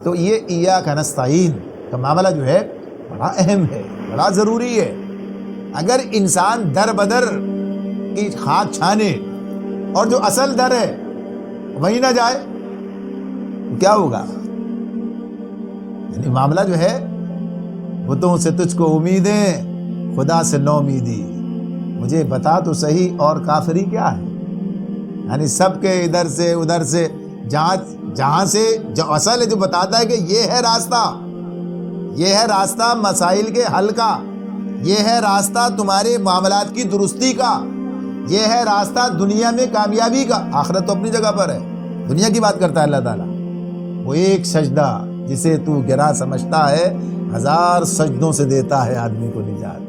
تو یہ ایاک نستعین کا معاملہ جو ہے بڑا اہم ہے، بڑا ضروری ہے۔ اگر انسان در بدر کی خاک چھانے اور جو اصل در ہے وہیں نہ جائے تو کیا ہوگا؟ یعنی معاملہ جو ہے بتوں سے تجھ کو امیدیں، خدا سے نو امیدی، مجھے بتا تو صحیح اور کافری کیا ہے؟ یعنی سب کے ادھر سے ادھر سے جہاں سے جو اصل ہے، جو بتاتا ہے کہ یہ ہے راستہ، یہ ہے راستہ مسائل کے حل کا، یہ ہے راستہ تمہارے معاملات کی درستی کا، یہ ہے راستہ دنیا میں کامیابی کا۔ آخرت تو اپنی جگہ پر ہے، دنیا کی بات کرتا ہے اللہ تعالیٰ۔ وہ ایک سجدہ جسے تو گرا سمجھتا ہے، 1000 سجدوں سے دیتا ہے آدمی کو نجات۔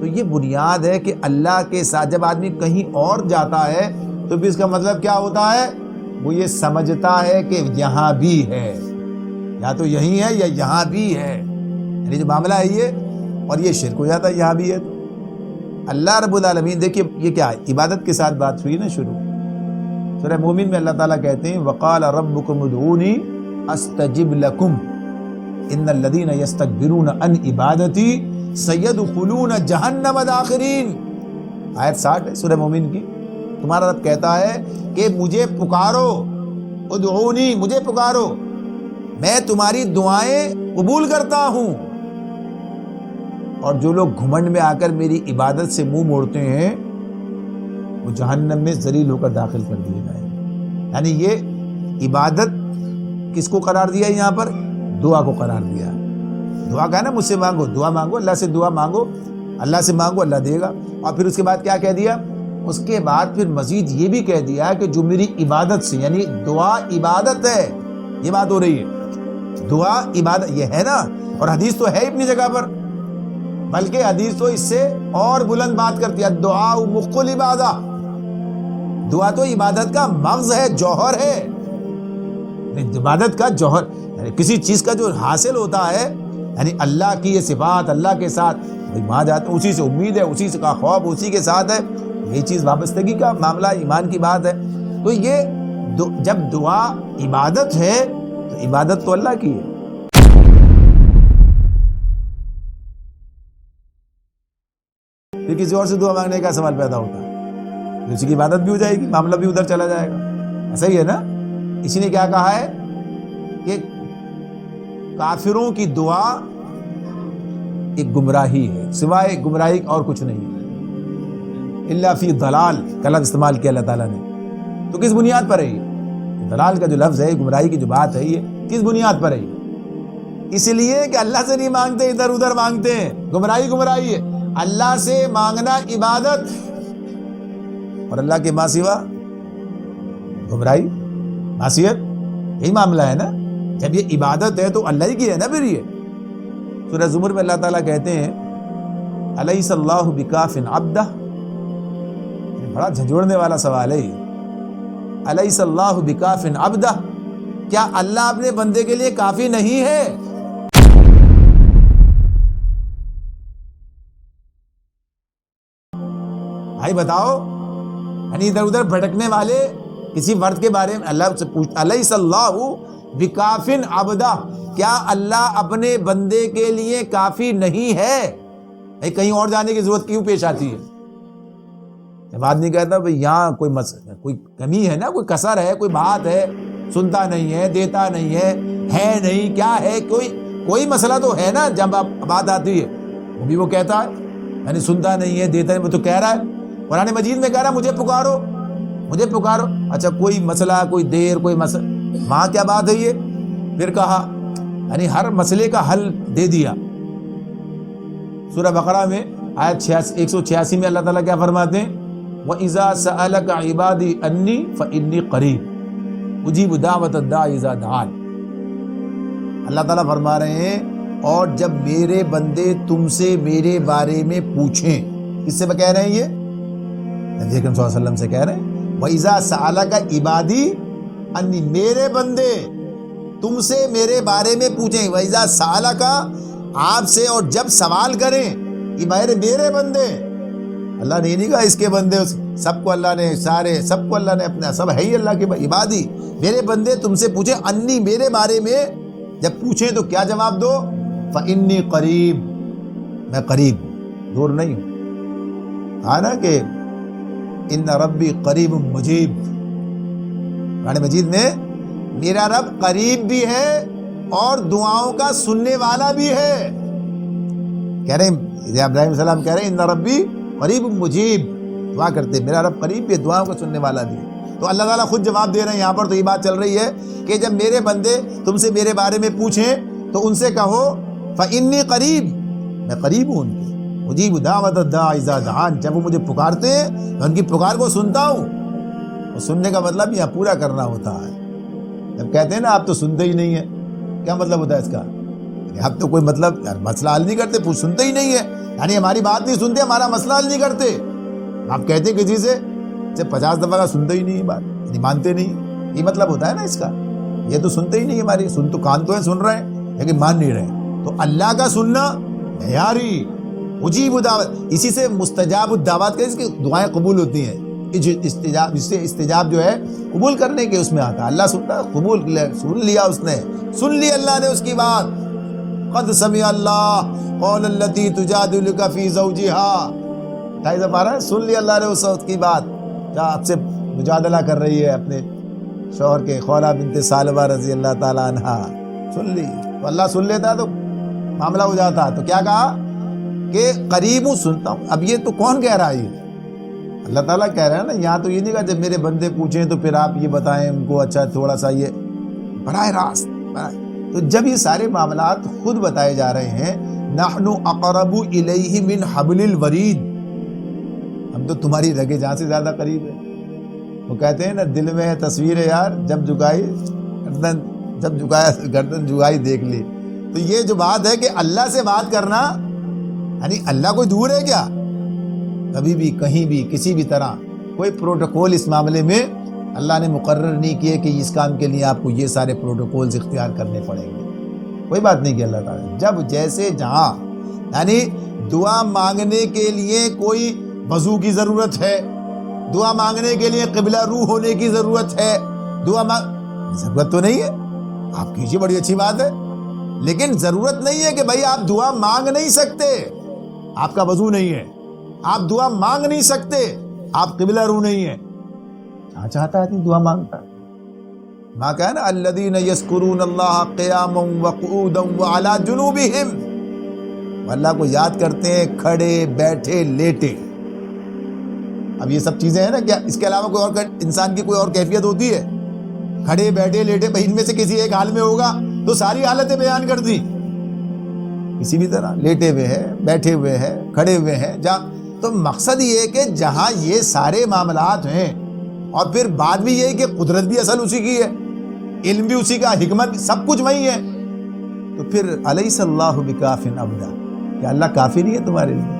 تو یہ بنیاد ہے کہ اللہ کے ساتھ جب آدمی کہیں اور جاتا ہے تو پھر اس کا مطلب کیا ہوتا ہے؟ وہ یہ سمجھتا ہے کہ یہاں بھی ہے، یا تو یہی ہے یا یہاں بھی ہے، یعنی جو معاملہ ہے یہ، اور یہ شرک ہو جاتا ہے یہاں بھی ہے۔ تو اللہ رب العالمین، دیکھیے یہ کیا ہے، عبادت کے ساتھ بات ہوئی نا شروع۔ سورہ مومن میں اللہ تعالیٰ کہتے ہیں وَقَالَ رَبُّكُمُ ادْعُونِي أَسْتَجِبْ لَكُمْ إِنَّ الَّذِينَ يَسْتَكْبِرُونَ عَنْ عِبَادَتِي سَيَدْخُلُونَ جَهَنَّمَ دَاخِرِينَ۔ آیت 60 ہے سورہ مومن کی۔ تمہارا رب کہتا ہے کہ مجھے پکارو، ادعونی، مجھے پکارو، میں تمہاری دعائیں قبول کرتا ہوں۔ اور جو لوگ گھمنڈ میں آ کر میری عبادت سے منہ موڑتے ہیں وہ جہنم میں ذلیل ہو کر داخل کر دیے جائیں گے۔ یعنی یہ عبادت کس کو قرار دیا ہے یہاں پر؟ دعا کو قرار دیا۔ دعا کا ہے نا، مجھ سے مانگو، دعا مانگو، اللہ سے دعا مانگو، اللہ سے مانگو، اللہ دے گا۔ اور پھر اس کے بعد کیا کہہ دیا؟ اس کے بعد پھر مزید یہ بھی کہہ دیا کہ جو میری عبادت سے، یعنی دعا عبادت ہے، یہ بات ہو رہی ہے، دعا عبادت یہ ہے نا۔ اور حدیث تو ہے اپنی جگہ پر، بلکہ حدیث تو اس سے اور بلند بات کرتی ہے، دعا مخ العبادہ، دعا تو عبادت کا مغز ہے، جوہر ہے، عبادت کا جوہر، یعنی کسی چیز کا جو حاصل ہوتا ہے، یعنی اللہ کی یہ صفات، اللہ کے ساتھ وہاں جاتے ہیں، اسی سے امید ہے، اسی سے کا خوف اسی کے ساتھ ہے، یہ چیز وابستگی کا معاملہ، ایمان کی بات ہے۔ تو یہ جب دعا عبادت ہے تو عبادت تو اللہ کی ہے۔ پھر کسی اور سے دعا مانگنے کا سوال پیدا ہوتا ہے، اسی کی عبادت بھی ہو جائے گی، معاملہ بھی ادھر چلا جائے گا۔ ایسا ہی ہے نا؟ اسی نے کیا کہا ہے کہ کافروں کی دعا ایک گمراہی ہے، سوائے گمراہی اور کچھ نہیں ہے، الا فی ضلال کا لفظ استعمال کیا اللہ تعالیٰ نے۔ تو کس بنیاد پر ہے یہ ضلال کا جو لفظ ہے، گمراہی کی جو بات ہے، یہ کس بنیاد پر ہے؟ اس لیے کہ اللہ سے نہیں مانگتے، ادھر ادھر مانگتے ہیں، گمراہی ہے۔ اللہ سے مانگنا عبادت، اور اللہ کے ماں سوا گمراہی، معصیت، یہی معاملہ ہے نا۔ جب یہ عبادت ہے تو اللہ ہی کی ہے نا۔ پھر یہ سورہ زمر میں اللہ تعالیٰ کہتے ہیں الیس اللہ بکاف عبدہ، بڑا جھنجھوڑنے والا سوال ہے یہ، الیس اللہ بکاف عبدہ، کیا اللہ اپنے بندے کے لیے کافی نہیں ہے؟ بھائی بتاؤ، یعنی ادھر ادھر بھٹکنے والے کسی فرد کے بارے میں اللہ سے پوچھتا، الیس اللہ بکاف عبدہ، کیا اللہ اپنے بندے کے لیے کافی نہیں ہے؟ کہیں اور جانے کی ضرورت کیوں پیش آتی ہے؟ جب آدمی کہتا ہے بھئی یہاں کوئی کمی ہے نا، کوئی کسر ہے، کوئی بات ہے، سنتا نہیں ہے، دیتا نہیں ہے نہیں، کیا ہے، کوئی مسئلہ تو ہے نا۔ جب بات آتی ہے وہ بھی وہ کہتا ہے، یعنی سنتا نہیں ہے، دیتا نہیں، وہ تو کہہ رہا ہے، قرآن مجید میں کہہ رہا ہے مجھے پکارو۔ اچھا کوئی مسئلہ، کوئی دیر، کوئی مسئلہ، وہاں کیا بات ہے یہ؟ پھر کہا، یعنی ہر مسئلے کا حل دے دیا۔ سورہ بقرہ میں آیت 186 میں اللہ تعالیٰ کیا فرماتے ہیں؟ وَإِذَا سَأَلَكَ عِبَادِي أَنِّي فَإِنِّي قَرِيبٌ أُجِيبُ دَعْوَةَ الدَّاعِ إِذَا دَعَانِ۔ اللہ تعالیٰ فرما رہے ہیں، اور جب میرے بندے تم سے میرے بارے میں پوچھیں، کس سے کہہ رہے ہیں؟ یہ نبی اکرم صلی اللہ علیہ وسلم سے کہہ رہے ہیں۔ وَإِذَا سَأَلَكَ عِبَادِي أَنِّي، میرے بندے تم سے میرے بارے میں پوچھیں، وَإِذَا سَأَلَكَ، آپ سے اور جب سوال کریں، یہ میرے بندے، اللہ نے نہیں کہا اس کے بندے، سب کو اللہ نے، سب کو اللہ نے اپنا، سب ہے ہی اللہ کے عبادی، میرے بندے تم سے پوچھیں، انی، میرے بارے میں، جب پوچھیں تو کیا جواب دو؟ فإنی قریب، میں قریب ہوں، دور نہیں ہوں. کہا نا کہ ان ربی قریب مجیب، قرآن مجید میں میرا رب قریب بھی ہے اور دعاؤں کا سننے والا بھی ہے. کہہ رہے ہیں ابراہیم علیہ السلام کہہ رہے ہیں ان ربی قریب مجیب، دعا کرتے میرا رب قریب بھی ہے، دعاؤں کا سننے والا بھی ہے. تو اللہ تعالیٰ خود جواب دے رہے ہیں یہاں پر. تو یہ بات چل رہی ہے کہ جب میرے بندے تم سے میرے بارے میں پوچھیں تو ان سے کہو فإنی قریب، میں قریب ہوں ان کے، مجیب دعوت الداع اذا دعان، جب وہ مجھے پکارتے ہیں میں ان کی پکار کو سنتا ہوں. اور سننے کا مطلب یہاں پورا کرنا ہوتا ہے. جب کہتے ہیں نا آپ تو سنتے ہی نہیں ہیں، کیا مطلب ہوتا ہے اس کا؟ آپ تو کوئی مطلب مسئلہ حل نہیں کرتے، سنتے ہی نہیں ہے، یعنی ہماری بات نہیں سنتے، ہمارا مسئلہ حل نہیں کرتے. آپ کہتے کسی سے 50 دفعہ کا سنتے ہی نہیں ہے بات، یعنی مانتے نہیں، یہ مطلب ہوتا ہے نا اس کا. یہ تو سنتے ہی نہیں ہماری، سن تو کان تو ہے سن رہے ہیں لیکن مان نہیں رہے. تو اللہ کا سننا معیاری، مجیب دعوت، اسی سے مستجاب الدعوات کا، اس کی دعائیں قبول ہوتی ہیں. استجاب، اس سے استجاب جو ہے قبول کرنے کے اس میں آتا ہے. اللہ سنتا ہے، قبول سن لیا، اس نے سن لی اللہ نے اس کی بات. قد سمع اللہ قول التی تجادلک فی زوجہا، 28 پارہ ہے، سن لی اللہ نے اس وقت کی بات جو آپ سے مجادلہ کر رہی ہے اپنے شوہر کے، خولہ بنت ثعلبہ رضی اللہ تعالیٰ عنہا. سن لی تو اللہ سن لیتا تو معاملہ ہو جاتا. تو کیا کہا کہ قریب ہوں، سنتا ہوں. اب یہ تو کون کہہ رہا ہے؟ یہ اللہ تعالیٰ کہہ رہا ہے نا. یہاں تو یہ نہیں کہا جب میرے بندے پوچھیں تو پھر آپ یہ بتائیں ان کو، اچھا تھوڑا سا یہ براہ راست. تو جب یہ سارے معاملات خود بتائے جا رہے ہیں، نحن اقرب الیہ من حبل الورید، ہم تو تمہاری رگے جہاں سے زیادہ قریب ہیں. وہ کہتے ہیں نا دل میں ہے تصویر ہے یار، جب جھکائی گردن، جب جھکایا گردن جھکائی دیکھ لی. تو یہ جو بات ہے کہ اللہ سے بات کرنا، یعنی اللہ کوئی دور ہے کیا؟ کبھی بھی کہیں بھی کسی بھی طرح کوئی پروٹوکول اس معاملے میں اللہ نے مقرر نہیں کیے کہ اس کام کے لیے آپ کو یہ سارے پروٹوکولز اختیار کرنے پڑیں گے. کوئی بات نہیں کہ اللہ تعالیٰ جب جیسے جہاں، یعنی دعا مانگنے کے لیے کوئی وضو کی ضرورت ہے، دعا مانگنے کے لیے قبلہ رو ہونے کی ضرورت ہے، ضرورت تو نہیں ہے، آپ کیجئے، بڑی اچھی بات ہے. لیکن ضرورت نہیں ہے کہ بھائی آپ دعا مانگ نہیں سکتے، آپ کا وضو نہیں ہے، آپ دعا مانگ نہیں سکتے، آپ قبلہ رو نہیں ہے. جہاں چاہتا ہے دعا مانگتا ہے. ماں کہا نا الذین یذکرون اللہ قیاما وقعودا وعلی جنوبہم، اللہ کو یاد کرتے ہیں کھڑے بیٹھے لیٹے. اب یہ سب چیزیں ہیں نا، کیا اس کے علاوہ کوئی اور انسان کی کوئی اور کیفیت ہوتی ہے؟ کھڑے بیٹھے لیٹے، بھائی ان میں سے کسی ایک حال میں ہوگا تو ساری حالتیں بیان کر دی. کسی بھی طرح لیٹے ہوئے ہیں، بیٹھے ہوئے ہیں، کھڑے ہوئے ہیں، جہاں. تو مقصد یہ ہے کہ جہاں یہ سارے معاملات ہیں، اور پھر بات بھی یہ ہے کہ قدرت بھی اصل اسی کی ہے، علم بھی اسی کا، حکمت سب کچھ وہی ہے. تو پھر الیس اللہ بکاف عبدا، کیا اللہ کافی نہیں ہے تمہارے لیے؟